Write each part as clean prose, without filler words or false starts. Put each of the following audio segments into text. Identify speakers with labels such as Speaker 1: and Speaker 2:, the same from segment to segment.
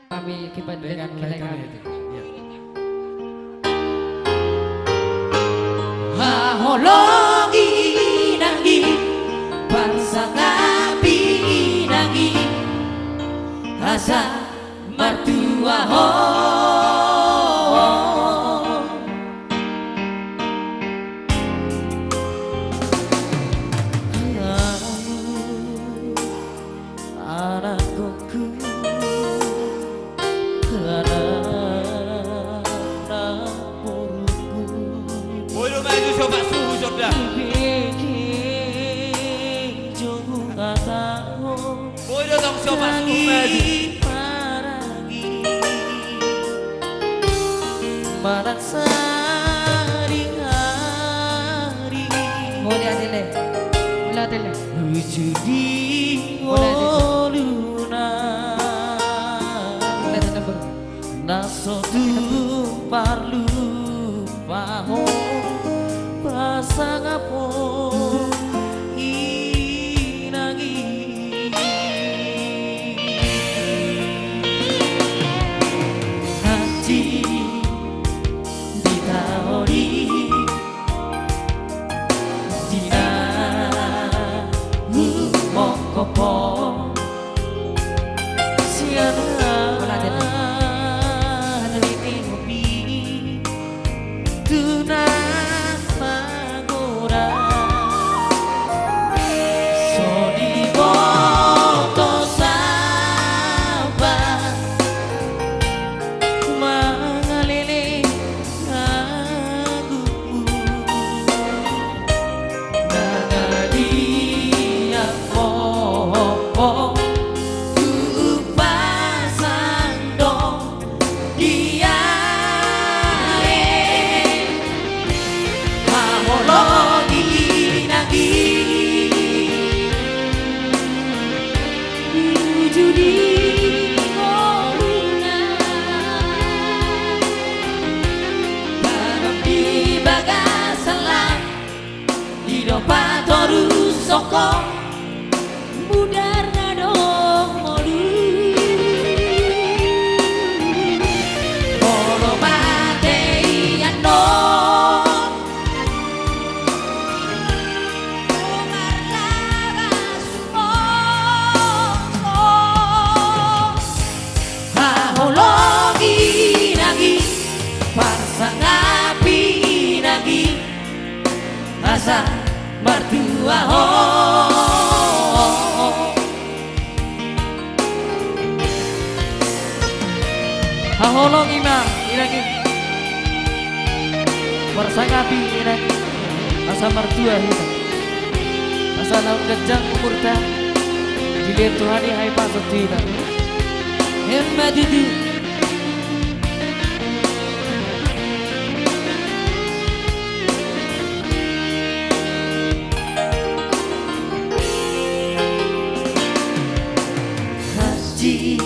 Speaker 1: Kami kibandingkan kilengan.
Speaker 2: Hahologi nangi Pansangapi nangi Asa mertua ho
Speaker 3: Marak sari-hari
Speaker 1: Mulai adile. Mulai adile.
Speaker 3: Wujudi woluna
Speaker 1: Mulai adile.
Speaker 3: Naso tumpar lupaho Pasang apa inangi Hati ditaori Dina mongkopo Siana Haneliti hobi Tunan magora Sodi boto sabar Mangalele aku Nanadia popo Tu pasang dong dia Mahologi nagi Wujudi koruna Barang di bagasalah Hidup patoru sokong Mudar ngadong molu Molo matei andong Umar labas Hahologi nagi Parsangapi nagi Asa mertua ho
Speaker 1: Hahologi ma iragi. Persangapi iragi. Asa mertua hina. Asa naun gajang umurta. Jilir Tuhani hai pasuktina. Hemma dudu.
Speaker 3: Haji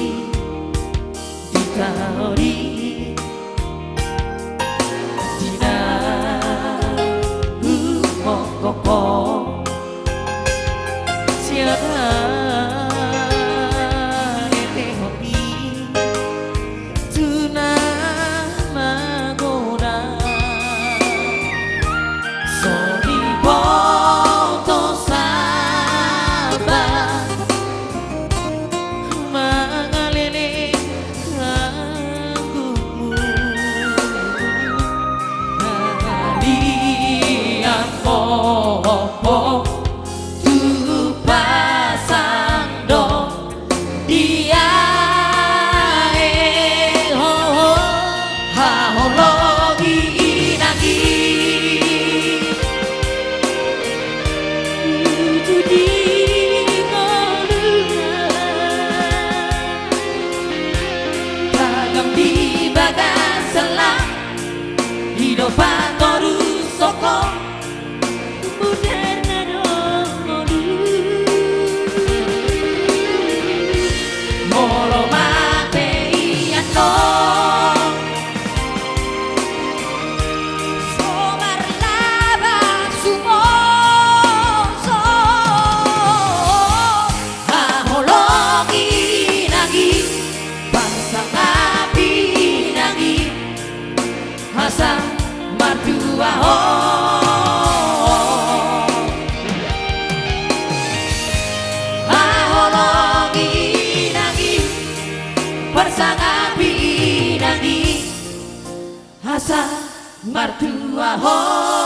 Speaker 3: ditaori Dina mongkopo Siana nete hobi Tuna magona Soni boto sabar Mangalele aku
Speaker 2: asa martua ho